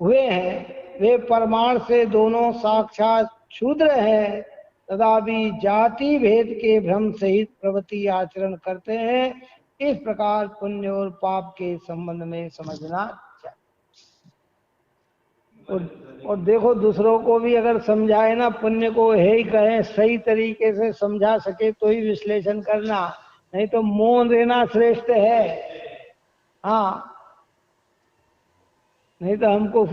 हुए हैं, वे परमाण से दोनों साक्षात शूद्र हैं, तथापि जाति भेद के भ्रम सहित प्रवृत्ति आचरण करते हैं। इस प्रकार पुण्य और पाप के संबंध में समझना चाहिए। और देखो दूसरों को भी अगर समझाए ना, पुण्य को है ही कहें, सही तरीके से समझा सके तो ही विश्लेषण करना, नहीं तो मौन रहना श्रेष्ठ है। हाँ, नहीं तो हमको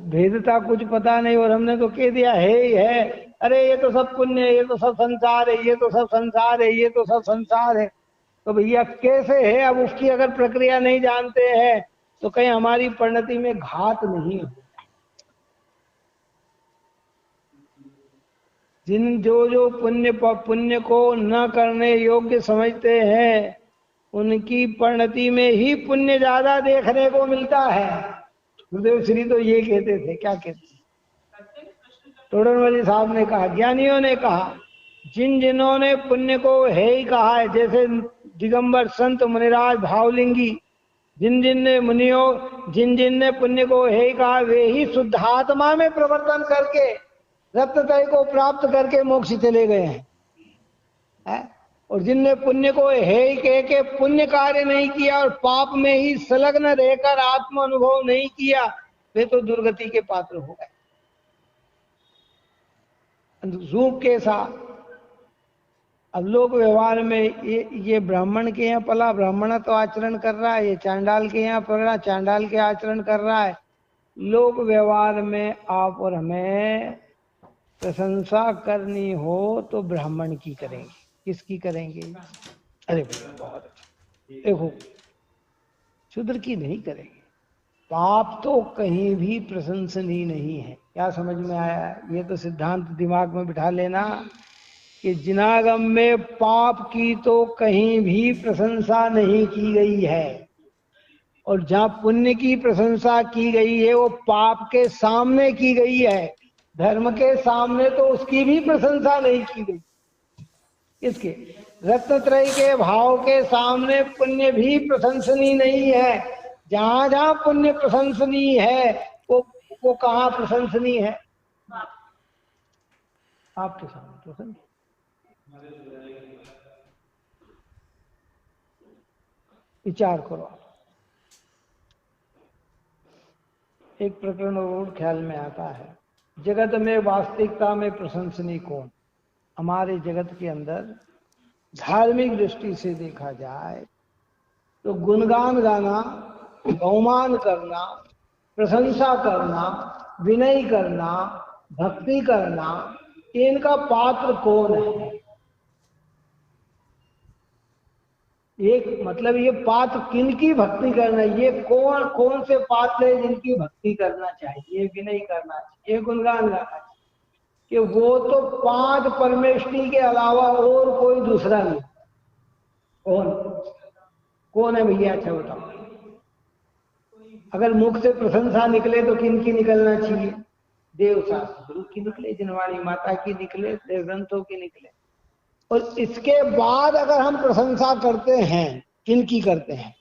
भेदता कुछ पता नहीं और हमने तो कह दिया है ही है, अरे ये तो सब पुण्य है, ये तो सब संसार है, ये तो सब संसार है, ये तो सब संसार है। तो भैया कैसे है? अब उसकी अगर प्रक्रिया नहीं जानते हैं तो कहीं हमारी परिणति में घात नहीं हो। जिन जो पुण्य को न करने योग्य समझते हैं, उनकी परिणति में ही पुण्य ज्यादा देखने को मिलता है। गुरुदेव श्री तो ये कहते थे, क्या कहते थे? टोडरमल साहब ने कहा, ज्ञानियों ने कहा, जिन्होंने पुण्य को है ही कहा है, जैसे दिगंबर संत मुनिराज भावलिंगी, जिन ने पुण्य को है ही कहा, वे ही शुद्धात्मा में प्रवर्तन करके रत्नत्रय को प्राप्त करके मोक्ष चले गए हैं। और जिनने पुण्य को है ही कह के पुण्य कार्य नहीं किया और पाप में ही संलग्न रहकर आत्म अनुभव नहीं किया, वे तो दुर्गति के पात्र हो गए। रूप के साथ अब लोग व्यवहार में ये ब्राह्मण के यहाँ पला, ब्राह्मण तो आचरण कर रहा है, ये चांडाल के यहाँ पला, चांडाल के आचरण कर रहा है। लोक व्यवहार में आप और हमें प्रशंसा करनी हो तो ब्राह्मण की करेंगे। किसकी करेंगे? अरे भैया बहुत अच्छा। देखो, शूद्र की नहीं करेंगे। पाप तो कहीं भी प्रशंसनीय नहीं है। क्या समझ में आया? ये तो सिद्धांत दिमाग में बिठा लेना कि जिनागम में पाप की तो कहीं भी प्रशंसा नहीं की गई है, और जहां पुण्य की प्रशंसा की गई है वो पाप के सामने की गई है। धर्म के सामने तो उसकी भी प्रशंसा नहीं की गई। इसके रत्नत्रय के भाव के सामने पुण्य भी प्रशंसनीय नहीं है। जहां जहां पुण्य प्रशंसनीय है वो कहां प्रशंसनीय है? आपके सामने प्रशंसनीय। विचार करो। एक प्रकरण और ख्याल में आता है, जगत में वास्तविकता में प्रशंसनीय कौन? हमारे जगत के अंदर धार्मिक दृष्टि से देखा जाए तो गुणगान गाना, बहुमान करना, प्रशंसा करना, विनय करना, भक्ति करना, इनका पात्र कौन है? एक मतलब ये पात्र किनकी भक्ति करना है? ये कौन कौन से पात्र है जिनकी भक्ति करना चाहिए, विनय करना चाहिए, गुणगान गाना चाहिए? कि वो तो पांच परमेष्टि के अलावा और कोई दूसरा नहीं। कौन कौन है भैया? अच्छा बताओ। अगर मुख से प्रशंसा निकले तो किनकी निकलना चाहिए? देव शास्त्र गुरु की निकले, जिनवाणी माता की निकले, देव ग्रंथों की निकले। और इसके बाद अगर हम प्रशंसा करते हैं, किनकी करते हैं?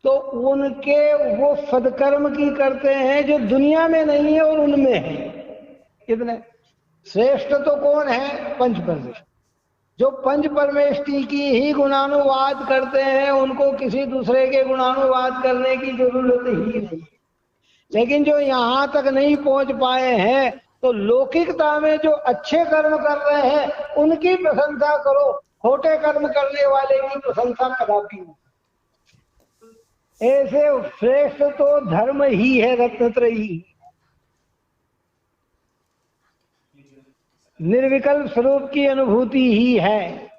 तो उनके वो सदकर्म की करते हैं जो दुनिया में नहीं है और उनमें है। कितने श्रेष्ठ तो कौन है? पंच परमेष्ठ। जो पंच परमेष्टि की ही गुणानुवाद करते हैं उनको किसी दूसरे के गुणानुवाद करने की जरूरत ही नहीं। लेकिन जो यहां तक नहीं पहुंच पाए हैं तो लौकिकता में जो अच्छे कर्म कर रहे हैं उनकी प्रशंसा करो, खोटे कर्म करने वाले की प्रशंसा कदापि नहीं। ऐसे श्रेष्ठ तो धर्म ही है, रत्नत्रयी। निर्विकल्प स्वरूप की अनुभूति ही है,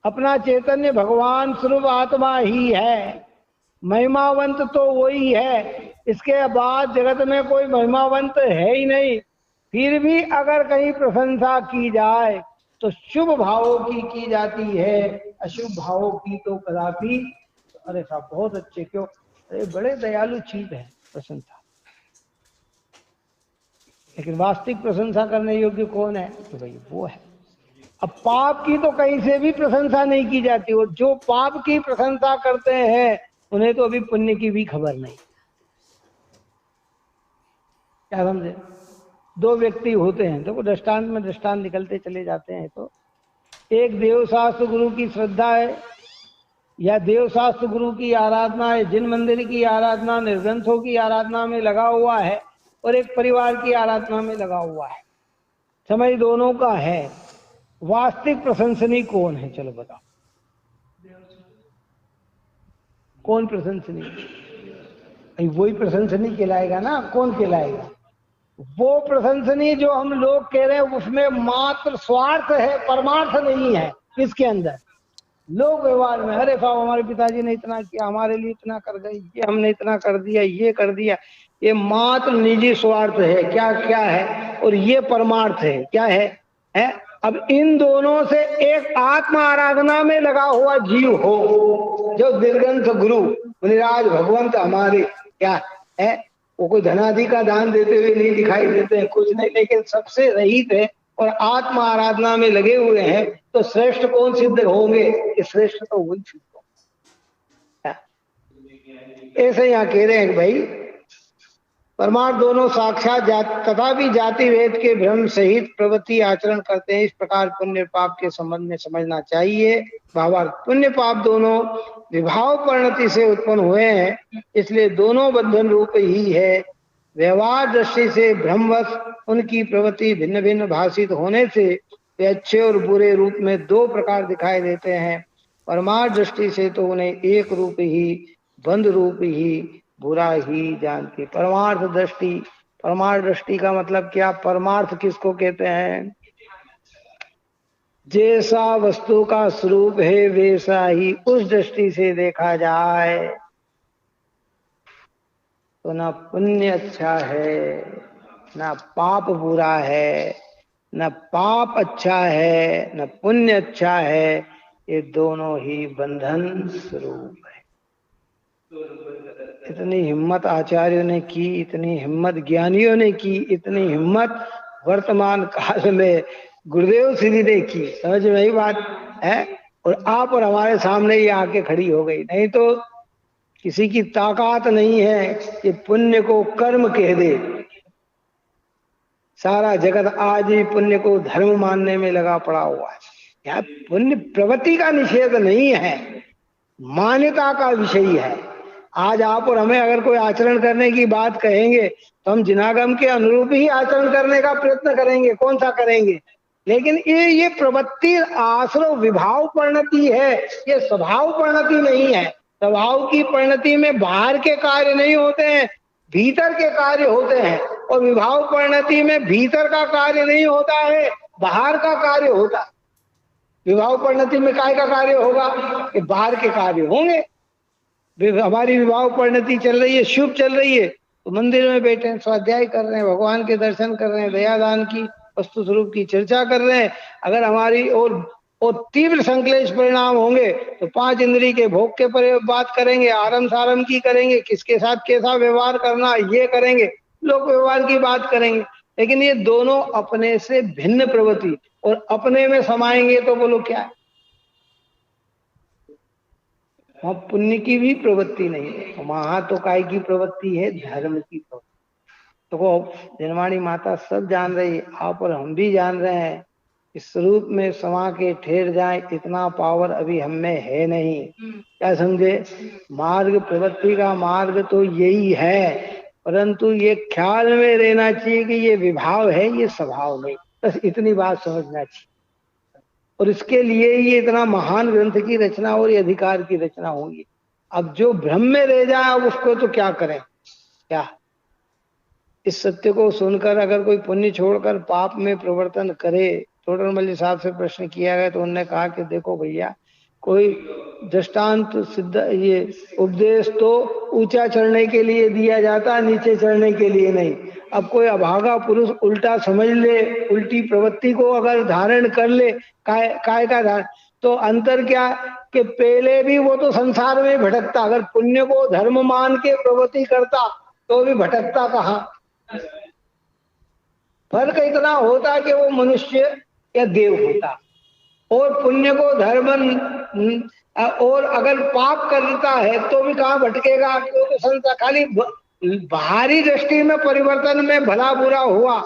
अपना चैतन्य भगवान स्वरूप आत्मा ही है। महिमावंत तो वही है, इसके बाद जगत में कोई महिमावंत है ही नहीं। फिर भी अगर कहीं प्रशंसा की जाए तो शुभ भावों की जाती है, अशुभ भावों की तो कदापि। अरे साहब बहुत अच्छे, क्यों? अरे बड़े दयालु चीज है प्रशंसा। लेकिन वास्तविक प्रशंसा करने योग्य कौन है? तो भाई वो है। अब पाप की तो कहीं से भी प्रशंसा नहीं की जाती, और जो पाप की प्रशंसा करते हैं उन्हें तो अभी पुण्य की भी खबर नहीं। क्या समझे? दो व्यक्ति होते हैं, देखो दृष्टांत में दृष्टांत निकलते चले जाते हैं। तो एक देवशास्त्र गुरु की श्रद्धा है या देवशास्त्र गुरु की आराधना है, जिन मंदिर की आराधना, निर्ग्रंथों की आराधना में लगा हुआ है, और एक परिवार की आराधना में लगा हुआ है। समय दोनों का है। वास्तविक प्रशंसनीय कौन है? चलो बताओ, कौन प्रशंसनीय? वही प्रशंसनीय कहलाएगा ना। कौन कहलाएगा? वो प्रशंसनीय जो हम लोग कह रहे हैं उसमें मात्र स्वार्थ है, परमार्थ नहीं है। किसके अंदर? लोक व्यवहार में। अरे साहब हमारे पिताजी ने इतना किया, हमारे लिए इतना कर गए, ये हमने इतना कर दिया, ये कर दिया। ये मात्र निजी स्वार्थ है। क्या क्या है? और ये परमार्थ है। क्या है? अब इन दोनों से एक आत्म आराधना में लगा हुआ जीव हो, जो दिग्ग्रंथ गुरु मुनिराज भगवंत हमारे क्या है, वो कोई धनादि का दान देते हुए नहीं दिखाई देते हैं, कुछ नहीं, लेकिन सबसे रहित है और आत्म आराधना में लगे हुए हैं। तो श्रेष्ठ कौन सिद्ध होंगे? श्रेष्ठ तो वही सिद्ध होंगे। ऐसे यहाँ कह रहे हैं भाई परमार्थ दोनों साक्षात तथापि जाति वेद के भ्रम सहित प्रवृत्ति आचरण करते हैं। इस प्रकार पुण्य पाप के संबंध में समझना चाहिए। भावार्थ, पुण्य पाप दोनों विभाव परिणति से उत्पन्न हुए हैं, इसलिए दोनों बंधन रूप ही है। व्यवहार दृष्टि से भ्रमवश उनकी प्रवृत्ति भिन्न भिन्न भाषित होने से वे अच्छे और बुरे रूप में दो प्रकार दिखाई देते हैं। परमार्थ दृष्टि से तो उन्हें एक रूप ही, बंध रूप ही, बुरा ही जानती। परमार्थ दृष्टि, परमार्थ दृष्टि का मतलब क्या? परमार्थ किसको कहते हैं? जैसा वस्तु का स्वरूप है वैसा ही उस दृष्टि से देखा जाए तो ना पुण्य अच्छा है ना पाप बुरा है, न पाप अच्छा है न पुण्य अच्छा है, ये दोनों ही बंधन स्वरूप है। इतनी हिम्मत आचार्यों ने की, इतनी हिम्मत ज्ञानियों ने की, इतनी हिम्मत वर्तमान काल में गुरुदेव श्री ने की। समझ में ही बात है? और आप और हमारे सामने ये आके खड़ी हो गई। नहीं तो किसी की ताकत नहीं है कि पुण्य को कर्म कह दे। सारा जगत आज ही पुण्य को धर्म मानने में लगा पड़ा हुआ है। यह पुण्य प्रवृत्ति का निषेध नहीं है, मान्यता का विषय है। आज आप और हमें अगर कोई आचरण करने की बात कहेंगे तो हम जिनागम के अनुरूप ही आचरण करने का प्रयत्न करेंगे। कौन सा करेंगे? लेकिन ये प्रवृत्ति आश्रय विभाव परिणति है, ये स्वभाव परिणति नहीं है। स्वभाव की परिणति में बाहर के कार्य नहीं होते हैं, भीतर के कार्य होते हैं। और विभाव परिणति में भीतर का कार्य नहीं होता है, बाहर का कार्य होता है। विभाव परिणति में काय का कार्य होगा? कि बाहर के कार्य होंगे। हमारी विवाह परिणति चल रही है, शुभ चल रही है, तो मंदिर में बैठे हैं, स्वाध्याय कर रहे हैं, भगवान के दर्शन कर रहे हैं, दयादान की वस्तु स्वरूप की चर्चा कर रहे हैं। अगर हमारी और तीव्र संक्लेश परिणाम होंगे तो 5 इंद्री के भोग के पर बात करेंगे, आरम सारम की करेंगे, किसके साथ कैसा व्यवहार करना ये करेंगे, लोक व्यवहार की बात करेंगे। लेकिन ये दोनों अपने से भिन्न प्रवृत्ति और अपने में समाएंगे तो बोलो क्या है? वहां पुण्य की भी प्रवृत्ति नहीं है, वहां तो काय की प्रवृत्ति है? धर्म की प्रवृत्ति। तो जनवाणी माता सब जान रही है, आप और हम भी जान रहे हैं। इस स्वरूप में समा के ठहर जाए इतना पावर अभी हम में है नहीं। क्या समझे? मार्ग प्रवृत्ति का मार्ग तो यही है, परंतु ये ख्याल में रहना चाहिए कि ये विभाव है, ये स्वभाव नहीं। बस इतनी बात समझना चाहिए। और इसके लिए ये इतना महान ग्रंथ की रचना और ये अधिकार की रचना होगी। अब जो भ्रम में रह जाए उसको तो क्या करें? क्या इस सत्य को सुनकर अगर कोई पुण्य छोड़कर पाप में प्रवर्तन करे? टोडरमल साहब से प्रश्न किया गया तो उन्होंने कहा कि देखो भैया, कोई दृष्टांत सिद्ध ये उपदेश तो ऊंचा चढ़ने के लिए दिया जाता, नीचे चढ़ने के लिए नहीं। अब कोई अभागा पुरुष उल्टा समझ ले, उल्टी प्रवृत्ति को अगर धारण कर ले, काय का धारण, तो अंतर क्या कि पहले भी वो तो संसार में भटकता, अगर पुण्य को धर्म मान के प्रवृत्ति करता तो भी भटकता कहाँ। फर्क इतना होता कि वो मनुष्य या देव होता। और पुण्य को धर्म और अगर पाप करता है तो भी कहाँ भटकेगा? क्योंकि संसार खाली बाहरी दृष्टि में परिवर्तन में भला बुरा हुआ,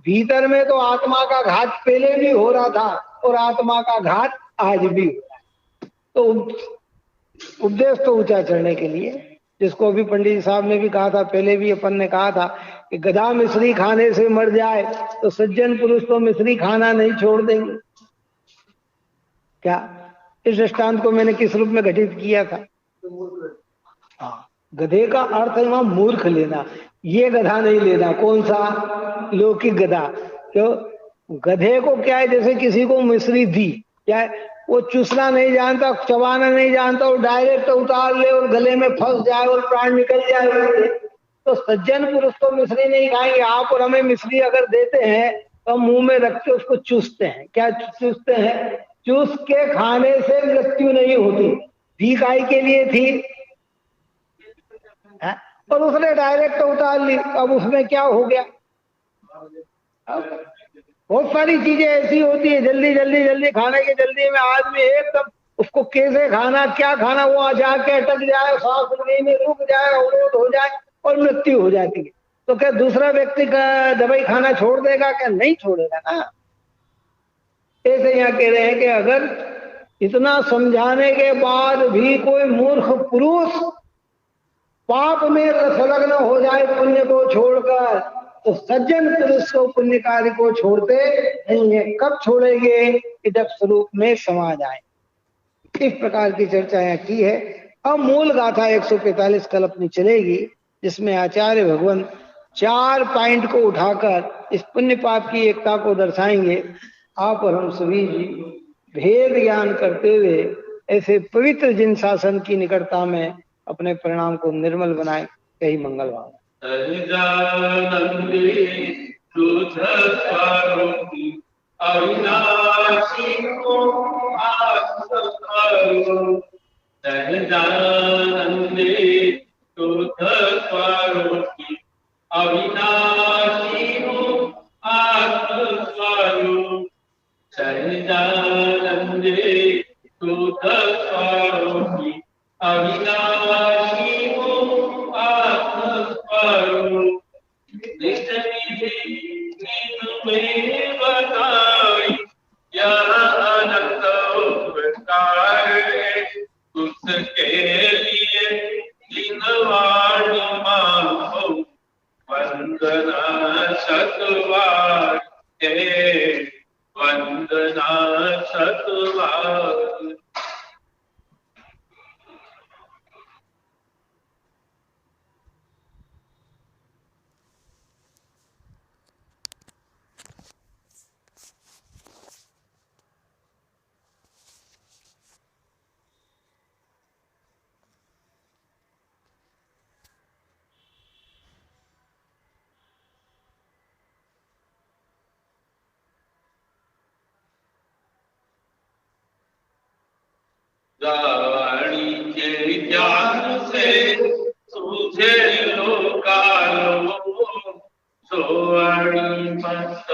भीतर में तो आत्मा का घात पहले भी हो रहा था और आत्मा का घात आज भी हो रहा है। तो उपदेश तो ऊंचा चढ़ने के लिए, जिसको अभी पंडित जी साहब ने भी कहा था, पहले भी अपन ने कहा था कि गधा मिश्री खाने से मर जाए तो सज्जन पुरुष तो मिश्री खाना नहीं छोड़ देंगे। क्या इस दृष्टांत को मैंने किस रूप में घटित किया था? हाँ, गधे का अर्थ है वहां मूर्ख लेना, ये गधा नहीं लेना। कौन सा? लौकिक गधा। क्यों? गधे को क्या है, जैसे किसी को मिश्री दी, क्या है, वो चूसना नहीं जानता, चबाना नहीं जानता, और डायरेक्ट उतार ले और गले में फंस जाए और प्राण निकल जाए। तो सज्जन पुरुष तो मिश्री नहीं खाएंगे। आप और हमें मिश्री अगर देते हैं तो हम मुंह में रख के उसको चूसते हैं। क्या चूसते हैं? चूस के खाने से मृत्यु नहीं होती, भीख आई के लिए थी है? और उसने डायरेक्ट उतार ली, अब उसमें क्या हो गया? बहुत सारी चीजें ऐसी होती है, जल्दी जल्दी जल्दी खाने के जल्दी में आदमी एकदम उसको कैसे खाना क्या खाना वहां जाके अटक जाए, सांस लेने में रुक जाए, अवरोध हो जाए और मृत्यु हो जाती है। तो क्या दूसरा व्यक्ति का दवाई खाना छोड़ देगा? क्या नहीं छोड़ेगा ना। ऐसे यहाँ कह रहे हैं कि अगर इतना समझाने के बाद भी कोई मूर्ख पुरुष पाप में संलग्न हो जाए पुण्य को छोड़कर, तो सज्जन पुरुष को पुण्य कार्य को छोड़ते नहीं है। कब छोड़ेंगे? कि जब स्वरूप में समा जाए। इस प्रकार की चर्चा यहाँ की है। अब मूल गाथा 145 कल अपनी चलेगी। जिसमें आचार्य भगवान 4 पॉइंट को उठाकर इस पुण्य पाप की एकता को दर्शाएंगे। आप और हम सभी जी भेद ज्ञान करते हुए ऐसे पवित्र जिन शासन की निकटता में अपने परिणाम को निर्मल बनाए। यही मंगल भाव। अविनाशी को सहजानंदे शुद्ध स्वरूपी अविनाशी हो आत्मस्वरूप सहजानंदे शुद्ध स्वरूपी अविनाशी हो आत्मस्वरूप निज निज में बताई यह अनंत उपकार है उसके लिए जिनवाणी मानो वंदना शतवार है वंदना शतवार। रानी के ज्ञान से सूझे लोकालो सोवाणी मत